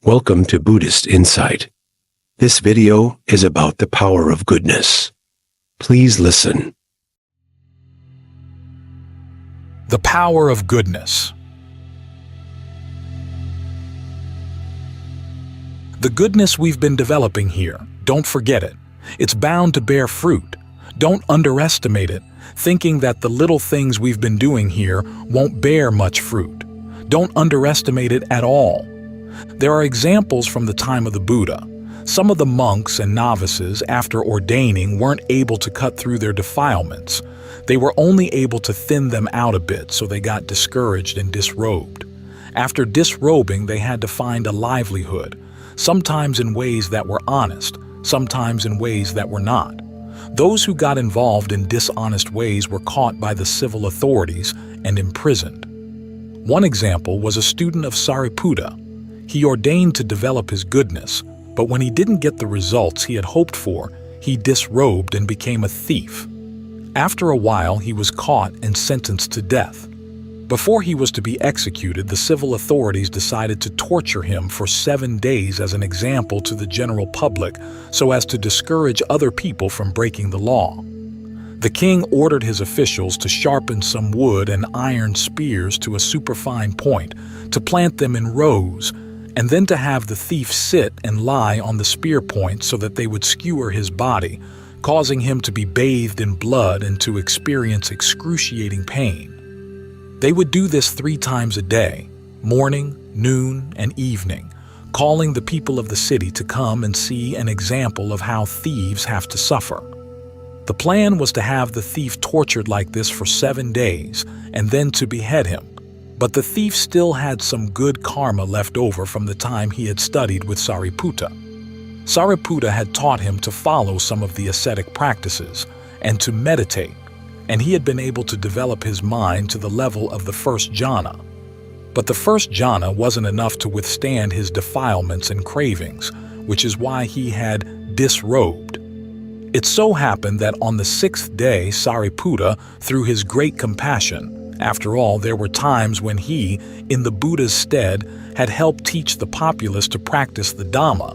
Welcome to Buddhist Insight. This video is about the power of goodness. Please listen. The power of goodness. The goodness we've been developing here, don't forget it. It's bound to bear fruit. Don't underestimate it, thinking that the little things we've been doing here won't bear much fruit. Don't underestimate it at all. There are examples from the time of the Buddha. Some of the monks and novices, after ordaining, weren't able to cut through their defilements. They were only able to thin them out a bit, so they got discouraged and disrobed. After disrobing, they had to find a livelihood, sometimes in ways that were honest, sometimes in ways that were not. Those who got involved in dishonest ways were caught by the civil authorities and imprisoned. One example was a student of Sariputta. He ordained to develop his goodness, but when he didn't get the results he had hoped for, he disrobed and became a thief. After a while, he was caught and sentenced to death. Before he was to be executed, the civil authorities decided to torture him for 7 days as an example to the general public so as to discourage other people from breaking the law. The king ordered his officials to sharpen some wood and iron spears to a superfine point, to plant them in rows, and then to have the thief sit and lie on the spear point so that they would skewer his body, causing him to be bathed in blood and to experience excruciating pain. They would do this 3 times a day, morning, noon, and evening, calling the people of the city to come and see an example of how thieves have to suffer. The plan was to have the thief tortured like this for 7 days and then to behead him. But the thief still had some good karma left over from the time he had studied with Sariputta. Sariputta had taught him to follow some of the ascetic practices and to meditate, and he had been able to develop his mind to the level of the first jhana. But the first jhana wasn't enough to withstand his defilements and cravings, which is why he had disrobed. It so happened that on the 6th day, Sariputta, through his great compassion, after all, there were times when he, in the Buddha's stead, had helped teach the populace to practice the Dhamma,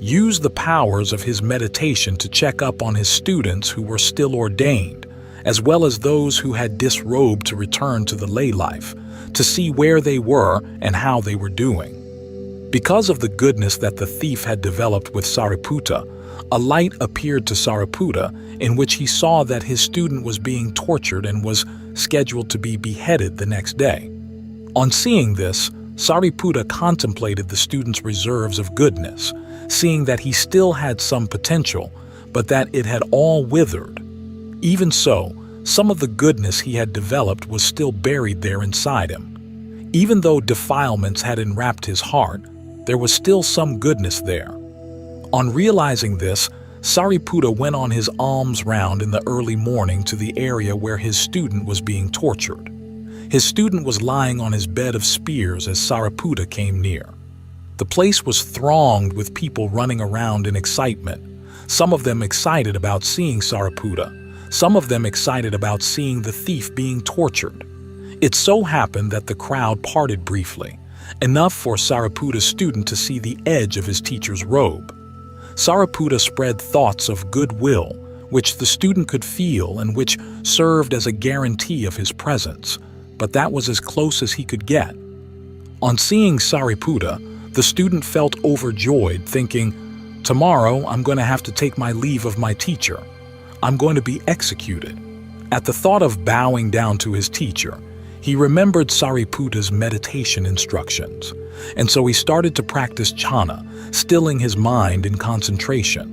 used the powers of his meditation to check up on his students who were still ordained, as well as those who had disrobed to return to the lay life, to see where they were and how they were doing. Because of the goodness that the thief had developed with Sariputta, a light appeared to Sariputta in which he saw that his student was being tortured and was scheduled to be beheaded the next day. On seeing this, Sariputta contemplated the student's reserves of goodness, seeing that he still had some potential, but that it had all withered. Even so, some of the goodness he had developed was still buried there inside him. Even though defilements had enwrapped his heart, there was still some goodness there. On realizing this, Sariputta went on his alms round in the early morning to the area where his student was being tortured. His student was lying on his bed of spears as Sariputta came near. The place was thronged with people running around in excitement, some of them excited about seeing Sariputta, some of them excited about seeing the thief being tortured. It so happened that the crowd parted briefly, enough for Sariputta's student to see the edge of his teacher's robe. Sariputta spread thoughts of goodwill, which the student could feel and which served as a guarantee of his presence, but that was as close as he could get. On seeing Sariputta, the student felt overjoyed, thinking, "Tomorrow I'm going to have to take my leave of my teacher. I'm going to be executed." At the thought of bowing down to his teacher, he remembered Sariputta's meditation instructions, and so he started to practice jhana, stilling his mind in concentration.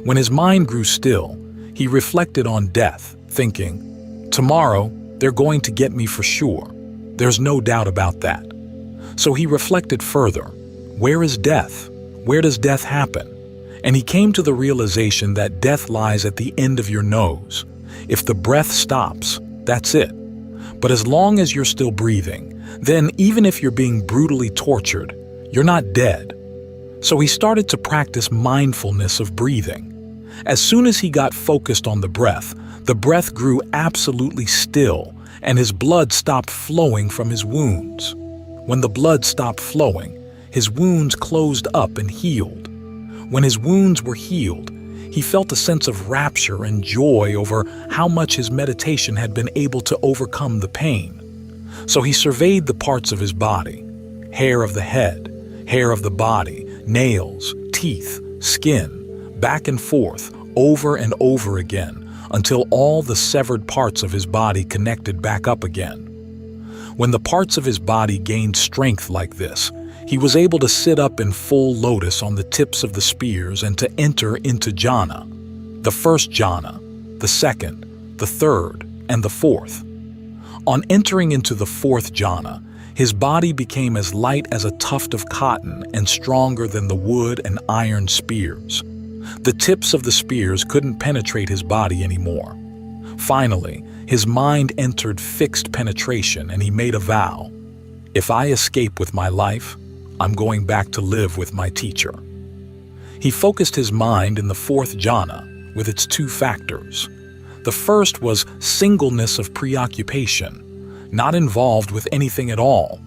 When his mind grew still, he reflected on death, thinking, "Tomorrow, they're going to get me for sure. There's no doubt about that." So he reflected further. Where is death? Where does death happen? And he came to the realization that death lies at the end of your nose. If the breath stops, that's it. But as long as you're still breathing, then even if you're being brutally tortured, you're not dead. So he started to practice mindfulness of breathing. As soon as he got focused on the breath grew absolutely still, and his blood stopped flowing from his wounds. When the blood stopped flowing, his wounds closed up and healed. When his wounds were healed, he felt a sense of rapture and joy over how much his meditation had been able to overcome the pain. So he surveyed the parts of his body: hair of the head, hair of the body, nails, teeth, skin, back and forth, over and over again, until all the severed parts of his body connected back up again. When the parts of his body gained strength like this, he was able to sit up in full lotus on the tips of the spears and to enter into jhana, the first jhana, the second, the third, and the fourth. On entering into the fourth jhana, his body became as light as a tuft of cotton and stronger than the wood and iron spears. The tips of the spears couldn't penetrate his body anymore. Finally, his mind entered fixed penetration and he made a vow: if I escape with my life, I'm going back to live with my teacher. He focused his mind in the fourth jhana with its two factors. The first was singleness of preoccupation, not involved with anything at all.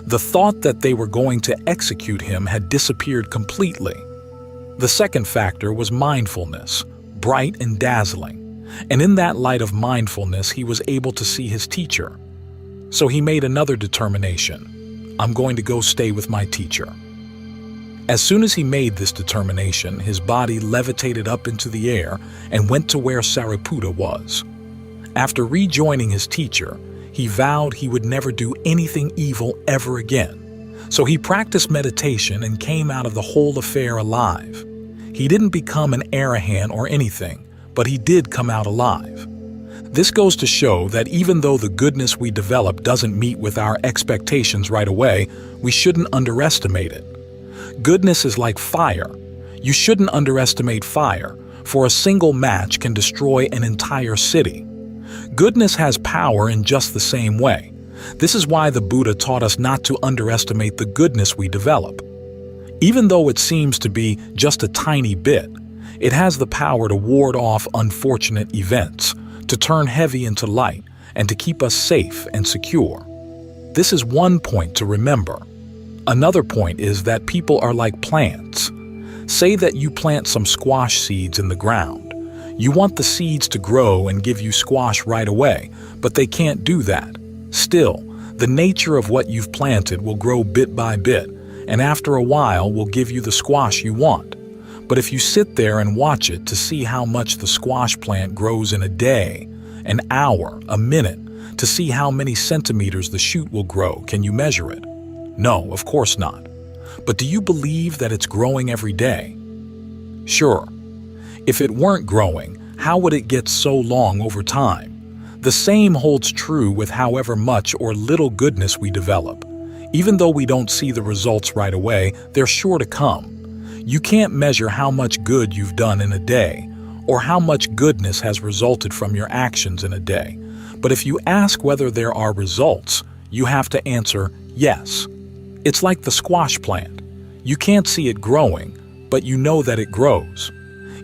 The thought that they were going to execute him had disappeared completely. The second factor was mindfulness, bright and dazzling, and in that light of mindfulness he was able to see his teacher. So he made another determination: I'm going to go stay with my teacher. As soon as he made this determination, his body levitated up into the air and went to where Sariputta was. After rejoining his teacher, he vowed he would never do anything evil ever again. So he practiced meditation and came out of the whole affair alive. He didn't become an arahant or anything, but he did come out alive. This goes to show that even though the goodness we develop doesn't meet with our expectations right away, we shouldn't underestimate it. Goodness is like fire. You shouldn't underestimate fire, for a single match can destroy an entire city. Goodness has power in just the same way. This is why the Buddha taught us not to underestimate the goodness we develop. Even though it seems to be just a tiny bit, it has the power to ward off unfortunate events, to turn heavy into light, and to keep us safe and secure. This is one point to remember. Another point is that people are like plants. Say that you plant some squash seeds in the ground. You want the seeds to grow and give you squash right away, but they can't do that. Still, the nature of what you've planted will grow bit by bit, and after a while will give you the squash you want. But if you sit there and watch it to see how much the squash plant grows in a day, an hour, a minute, to see how many centimeters the shoot will grow, can you measure it? No, of course not. But do you believe that it's growing every day? Sure. If it weren't growing, how would it get so long over time? The same holds true with however much or little goodness we develop. Even though we don't see the results right away, they're sure to come. You can't measure how much good you've done in a day, or how much goodness has resulted from your actions in a day. But if you ask whether there are results, you have to answer yes. It's like the squash plant. You can't see it growing, but you know that it grows.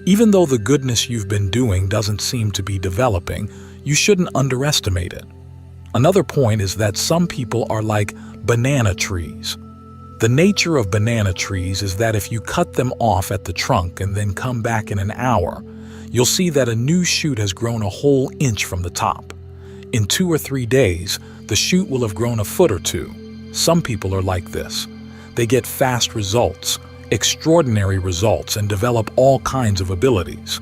Even though the goodness you've been doing doesn't seem to be developing, you shouldn't underestimate it. Another point is that some people are like banana trees. The nature of banana trees is that if you cut them off at the trunk and then come back in an hour, you'll see that a new shoot has grown a whole inch from the top. In 2 or 3 days, the shoot will have grown a foot or two. Some people are like this. They get fast results, extraordinary results, and develop all kinds of abilities.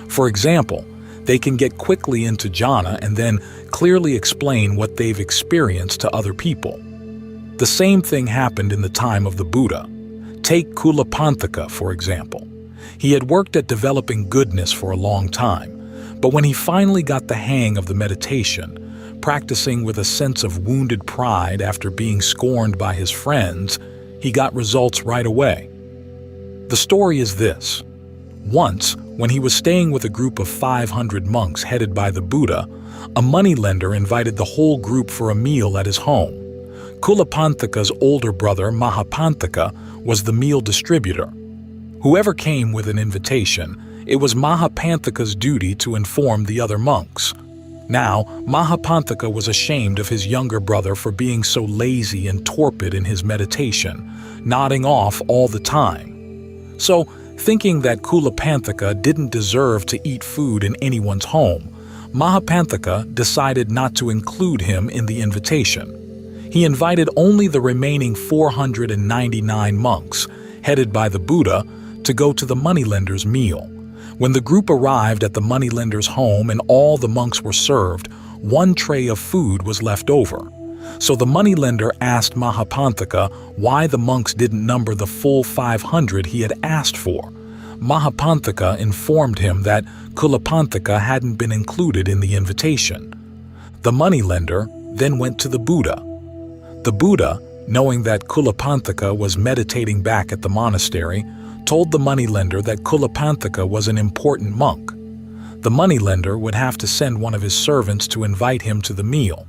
For example, they can get quickly into jhana and then clearly explain what they've experienced to other people. The same thing happened in the time of the Buddha. Take Kulapantaka, for example. He had worked at developing goodness for a long time, but when he finally got the hang of the meditation, practicing with a sense of wounded pride after being scorned by his friends, he got results right away. The story is this. Once, when he was staying with a group of 500 monks headed by the Buddha, a moneylender invited the whole group for a meal at his home. Kulapantaka's older brother, Mahapantaka, was the meal distributor. Whoever came with an invitation, it was Mahapantaka's duty to inform the other monks. Now, Mahapanthaka was ashamed of his younger brother for being so lazy and torpid in his meditation, nodding off all the time. So, thinking that Kulapanthaka didn't deserve to eat food in anyone's home, Mahapanthaka decided not to include him in the invitation. He invited only the remaining 499 monks, headed by the Buddha, to go to the moneylender's meal. When the group arrived at the moneylender's home and all the monks were served, one tray of food was left over. So the moneylender asked Mahapanthaka why the monks didn't number the full 500 he had asked for. Mahapanthaka informed him that Kulapanthaka hadn't been included in the invitation. The moneylender then went to the Buddha. The Buddha, knowing that Kulapanthaka was meditating back at the monastery, told the moneylender that Kulapanthaka was an important monk. The moneylender would have to send one of his servants to invite him to the meal.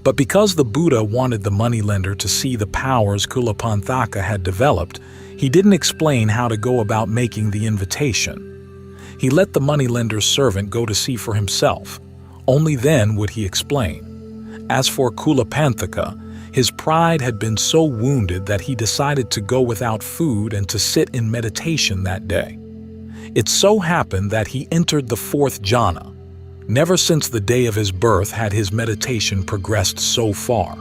But because the Buddha wanted the moneylender to see the powers Kulapanthaka had developed, he didn't explain how to go about making the invitation. He let the moneylender's servant go to see for himself. Only then would he explain. As for Kulapanthaka, his pride had been so wounded that he decided to go without food and to sit in meditation that day. It so happened that he entered the fourth jhana. Never since the day of his birth had his meditation progressed so far.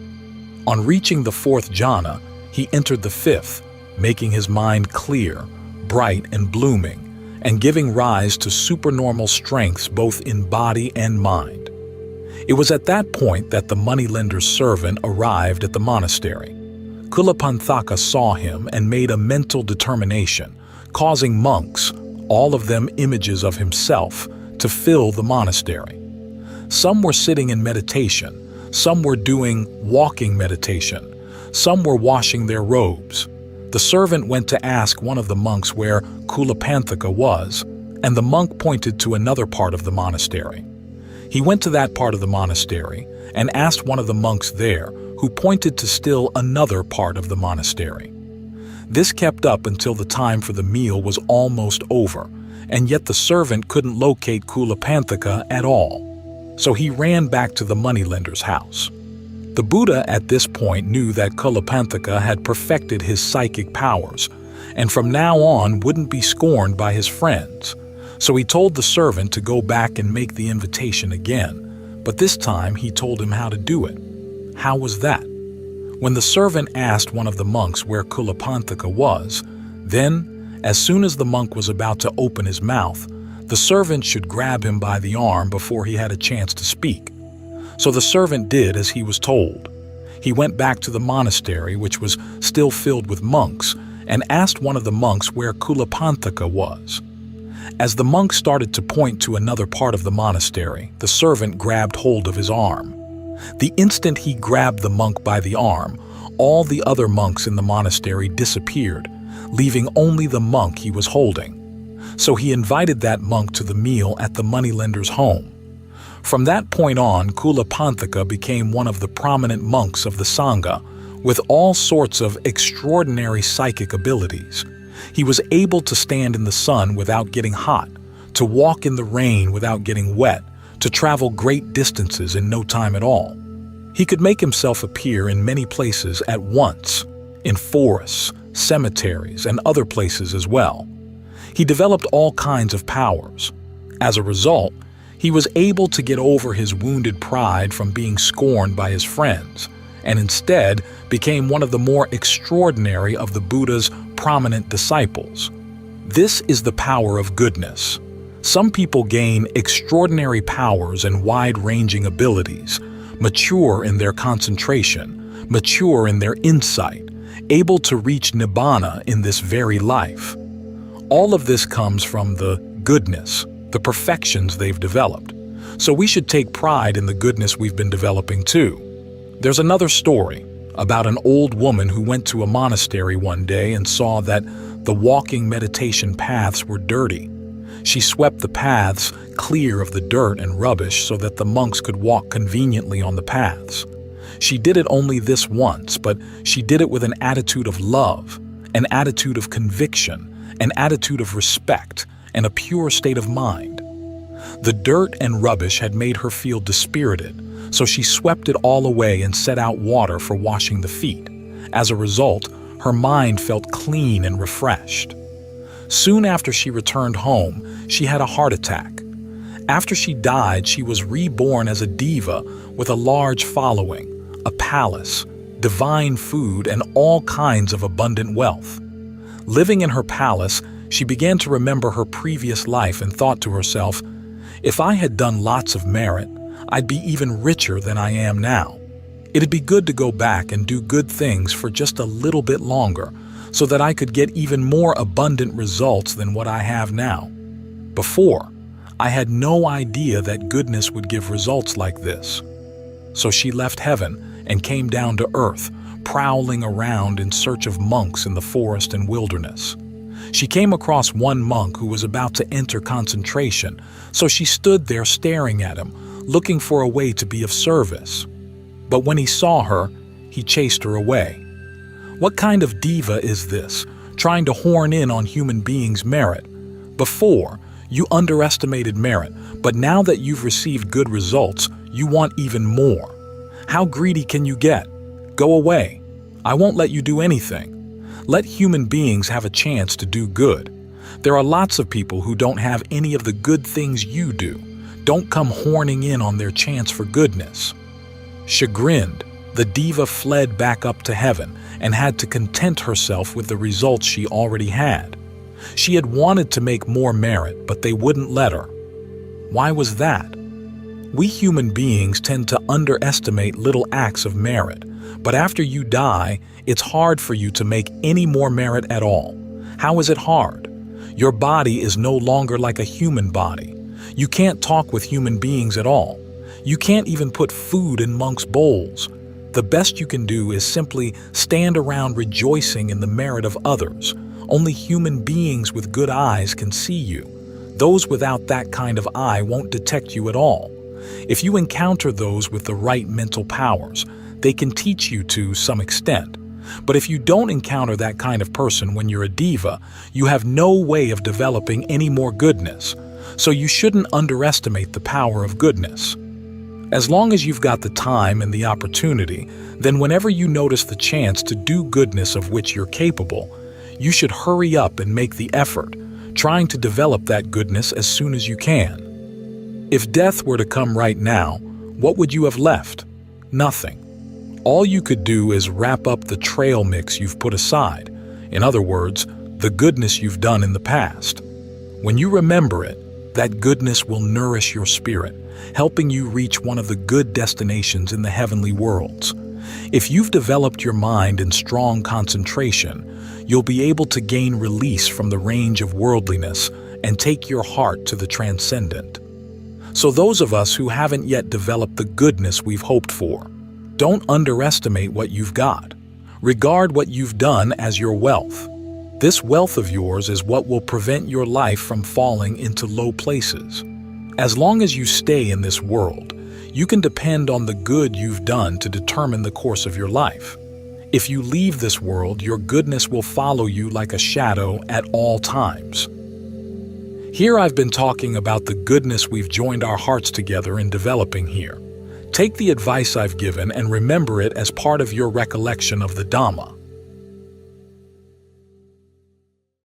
On reaching the fourth jhana, he entered the fifth, making his mind clear, bright and blooming, and giving rise to supernormal strengths both in body and mind. It was at that point that the moneylender's servant arrived at the monastery. Kulapanthaka saw him and made a mental determination, causing monks, all of them images of himself, to fill the monastery. Some were sitting in meditation, some were doing walking meditation, some were washing their robes. The servant went to ask one of the monks where Kulapanthaka was, and the monk pointed to another part of the monastery. He went to that part of the monastery and asked one of the monks there, who pointed to still another part of the monastery. This kept up until the time for the meal was almost over, and yet the servant couldn't locate Kulapanthaka at all. So he ran back to the moneylender's house. The Buddha at this point knew that Kulapanthaka had perfected his psychic powers, and from now on wouldn't be scorned by his friends. So he told the servant to go back and make the invitation again, but this time he told him how to do it. How was that? When the servant asked one of the monks where Kulapanthaka was, then, as soon as the monk was about to open his mouth, the servant should grab him by the arm before he had a chance to speak. So the servant did as he was told. He went back to the monastery, which was still filled with monks, and asked one of the monks where Kulapanthaka was. As the monk started to point to another part of the monastery, the servant grabbed hold of his arm. The instant he grabbed the monk by the arm, all the other monks in the monastery disappeared, leaving only the monk he was holding. So he invited that monk to the meal at the moneylender's home. From that point on, Kulapanthaka became one of the prominent monks of the Sangha, with all sorts of extraordinary psychic abilities. He was able to stand in the sun without getting hot, to walk in the rain without getting wet, to travel great distances in no time at all. He could make himself appear in many places at once, in forests, cemeteries, and other places as well. He developed all kinds of powers. As a result, he was able to get over his wounded pride from being scorned by his friends, and instead became one of the more extraordinary of the Buddha's prominent disciples. This is the power of goodness. Some people gain extraordinary powers and wide-ranging abilities, mature in their concentration, mature in their insight, able to reach nibbana in this very life. All of this comes from the goodness, the perfections they've developed. So we should take pride in the goodness we've been developing too. There's another story about an old woman who went to a monastery one day and saw that the walking meditation paths were dirty. She swept the paths clear of the dirt and rubbish so that the monks could walk conveniently on the paths. She did it only this once, but she did it with an attitude of love, an attitude of conviction, an attitude of respect, and a pure state of mind. The dirt and rubbish had made her feel dispirited, so she swept it all away and set out water for washing the feet. As a result, her mind felt clean and refreshed. Soon after she returned home, she had a heart attack. After she died, she was reborn as a diva with a large following, a palace, divine food, and all kinds of abundant wealth. Living in her palace, she began to remember her previous life and thought to herself, "If I had done lots of merit, I'd be even richer than I am now. It'd be good to go back and do good things for just a little bit longer so that I could get even more abundant results than what I have now. Before, I had no idea that goodness would give results like this." So she left heaven and came down to earth, prowling around in search of monks in the forest and wilderness. She came across one monk who was about to enter concentration, so she stood there staring at him, looking for a way to be of service. But when he saw her, he chased her away. What kind of diva is this, trying to horn in on human beings' merit? Before, you underestimated merit, but now that you've received good results, you want even more. How greedy can you get? Go away. I won't let you do anything. Let human beings have a chance to do good. There are lots of people who don't have any of the good things you do. Don't come horning in on their chance for goodness. Chagrined, the diva fled back up to heaven and had to content herself with the results she already had. She had wanted to make more merit, but they wouldn't let her. Why was that? We human beings tend to underestimate little acts of merit, but after you die, it's hard for you to make any more merit at all. How is it hard? Your body is no longer like a human body. You can't talk with human beings at all. You can't even put food in monks' bowls. The best you can do is simply stand around rejoicing in the merit of others. Only human beings with good eyes can see you. Those without that kind of eye won't detect you at all. If you encounter those with the right mental powers, they can teach you to some extent. But if you don't encounter that kind of person when you're a diva, you have no way of developing any more goodness. So you shouldn't underestimate the power of goodness. As long as you've got the time and the opportunity, then whenever you notice the chance to do goodness of which you're capable, you should hurry up and make the effort, trying to develop that goodness as soon as you can. If death were to come right now, what would you have left? Nothing. All you could do is wrap up the trail mix you've put aside. In other words, the goodness you've done in the past. When you remember it, that goodness will nourish your spirit, helping you reach one of the good destinations in the heavenly worlds. If you've developed your mind in strong concentration, you'll be able to gain release from the range of worldliness and take your heart to the transcendent. So those of us who haven't yet developed the goodness we've hoped for, don't underestimate what you've got. Regard what you've done as your wealth. This wealth of yours is what will prevent your life from falling into low places. As long as you stay in this world, you can depend on the good you've done to determine the course of your life. If you leave this world, your goodness will follow you like a shadow at all times. Here I've been talking about the goodness we've joined our hearts together in developing here. Take the advice I've given and remember it as part of your recollection of the Dhamma.